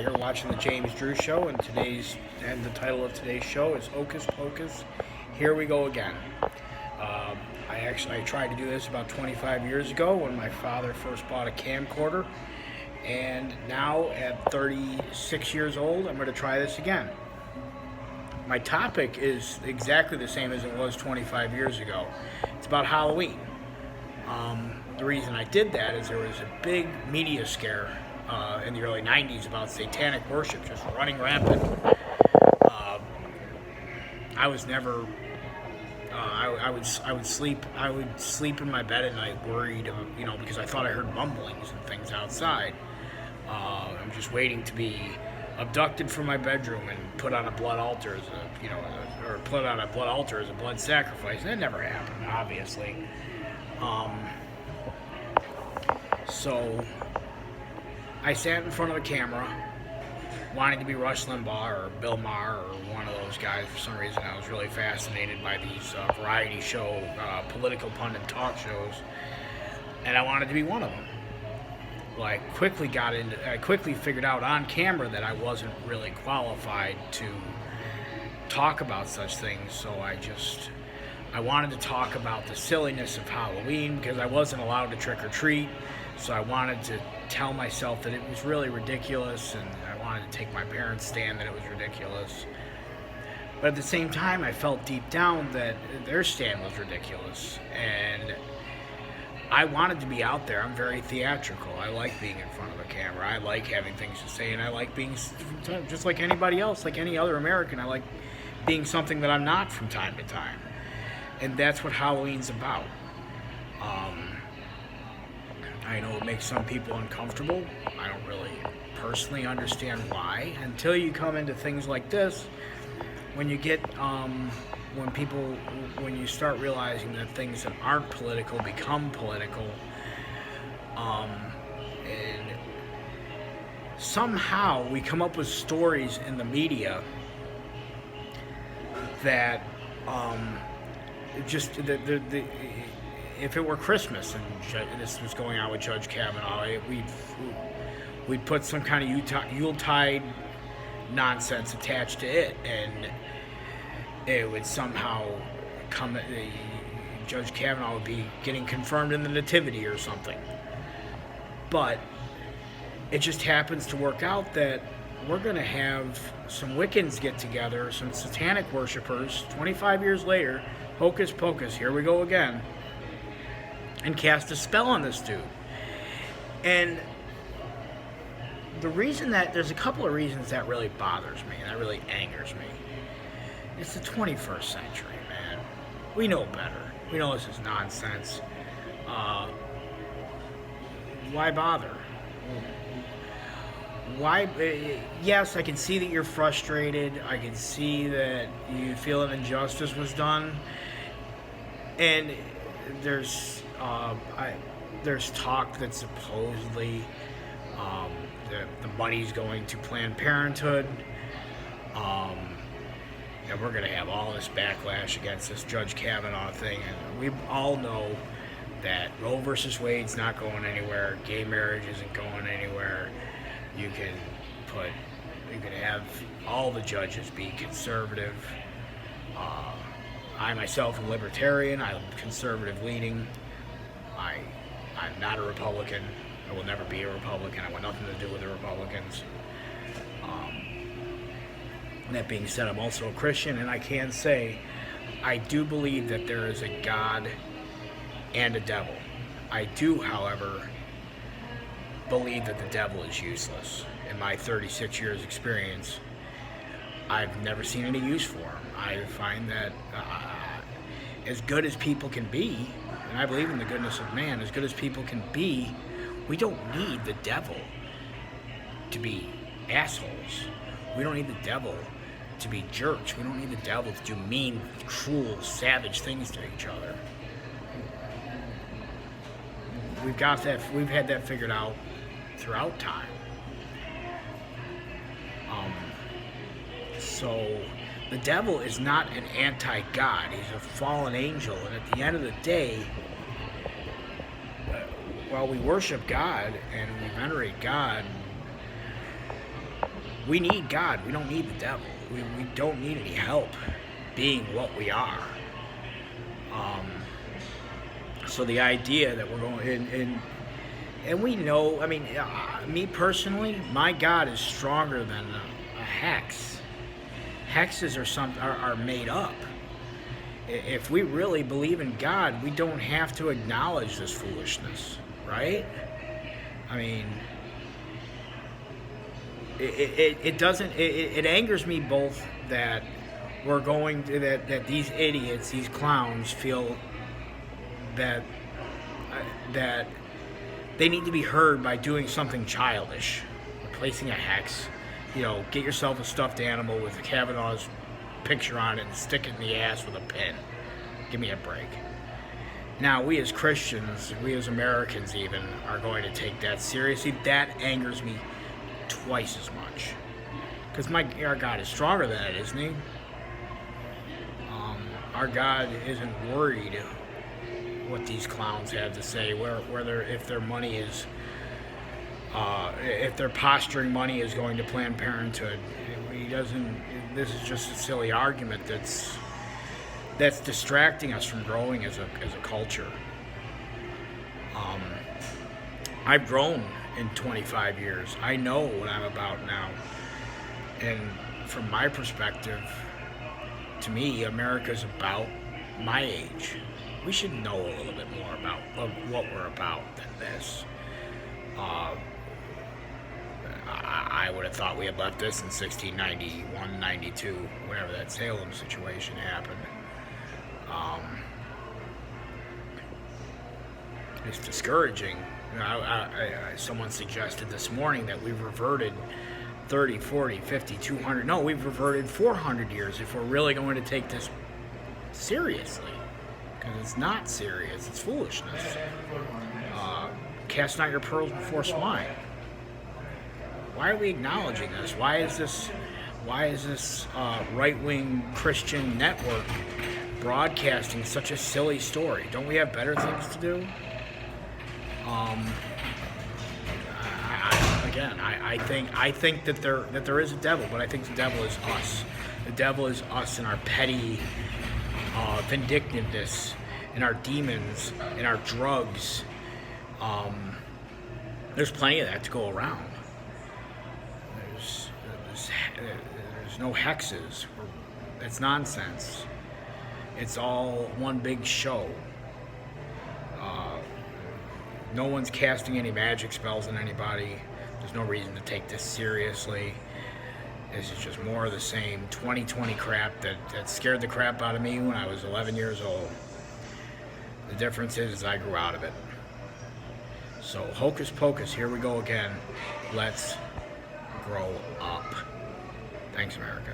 You're watching the James Drew Show, and the title of today's show is Hocus Pocus. Here we go again. I tried to do this about 25 years ago when my father first bought a camcorder, and now at 36 years old, I'm going to try this again. My topic is exactly the same as it was 25 years ago. It's about Halloween. The reason I did that is there was a big media scare in the early 90s about satanic worship just running rampant. I was never. I would sleep in my bed at night worried, because I thought I heard mumblings and things outside. I'm just waiting to be abducted from my bedroom and put on a blood altar or put on a blood altar as a blood sacrifice. And that never happened, obviously. So I sat in front of the camera, wanting to be Rush Limbaugh or Bill Maher or one of those guys. For some reason, I was really fascinated by these variety show, political pundit talk shows, and I wanted to be one of them. Well, I quickly figured out on camera that I wasn't really qualified to talk about such things, so I wanted to talk about the silliness of Halloween because I wasn't allowed to trick or treat, so I wanted to tell myself that it was really ridiculous, and I wanted to take my parents' stand that it was ridiculous. But at the same time, I felt deep down that their stand was ridiculous, and I wanted to be out there. I'm very theatrical. I like being in front of a camera. I like having things to say, and I like being, just like anybody else, like any other American, I like being something that I'm not from time to time. And that's what Halloween's about. I know it makes some people uncomfortable. I don't really personally understand why until you come into things like this. When you get, when you start realizing that things that aren't political become political, and somehow we come up with stories in the media that, if it were Christmas and this was going on with Judge Kavanaugh, we'd put some kind of Yuletide nonsense attached to it, and it would somehow come. Judge Kavanaugh would be getting confirmed in the Nativity or something. But it just happens to work out that we're going to have some Wiccans get together, some satanic worshipers, 25 years later, Hocus Pocus, here we go again, and cast a spell on this dude. And there's a couple of reasons that really bothers me, and that really angers me. It's the 21st century, man. We know better. We know this is nonsense. Why bother? Why? Yes, I can see that you're frustrated. I can see that you feel an injustice was done. And there's talk that supposedly the money's going to Planned Parenthood. And we're going to have all this backlash against this Judge Kavanaugh thing. And we all know that Roe versus Wade's not going anywhere. Gay marriage isn't going anywhere. You can have all the judges be conservative. I myself am libertarian. I'm conservative leaning. I'm not a Republican. I will never be a Republican. I want nothing to do with the Republicans. That being said, I'm also a Christian, and I can say I do believe that there is a God and a devil. I do, however, believe that the devil is useless. In my 36 years experience, I've never seen any use for him. I find that as good as people can be, and I believe in the goodness of man, as good as people can be, we don't need the devil to be assholes. We don't need the devil to be jerks. We don't need the devil to do mean, cruel, savage things to each other. We've had that figured out throughout time. So the devil is not an anti-God. He's a fallen angel, and at the end of the day, while we worship God and we venerate God, We need God. We don't need the devil. We don't need any help being what we are. So the idea that we're going and we know, I mean, me personally, my God is stronger than a hex. Hexes are made up. If we really believe in God, we don't have to acknowledge this foolishness, right? I mean, it doesn't. It angers me both that we're going to, that these idiots, these clowns, feel that they need to be heard by doing something childish, replacing a hex. You know, get yourself a stuffed animal with Kavanaugh's picture on it and stick it in the ass with a pin. Give me a break. Now, we as Christians, we as Americans even, are going to take that seriously. That angers me twice as much. Because our God is stronger than it, isn't he? Our God isn't worried what these clowns have to say, whether if their money is, if their posturing money is going to Planned Parenthood. He doesn't. This is just a silly argument that's distracting us from growing as a culture. I've grown in 25 years. I know what I'm about now, and from my perspective, to me, America's about my age. We should know a little bit more about what we're about than this. I would have thought we had left this in 1691, 92, whenever that Salem situation happened. It's discouraging. You know, someone suggested this morning that we've reverted 30, 40, 50, 200. No, we've reverted 400 years if we're really going to take this seriously. Because it's not serious. It's foolishness. Cast not your pearls before swine. Why are we acknowledging this? Why is this right-wing Christian network broadcasting such a silly story? Don't we have better things to do? I think that there is a devil, but I think the devil is us. The devil is us and our petty vindictiveness, and our demons, and our drugs. There's plenty of that to go around. There's no hexes. It's nonsense. It's all one big show. No one's casting any magic spells on anybody. There's no reason to take this seriously. This is just more of the same 2020 crap that scared the crap out of me when I was 11 years old. The difference is I grew out of it. So, Hocus Pocus, here we go again. Let's grow up. Thanks, America.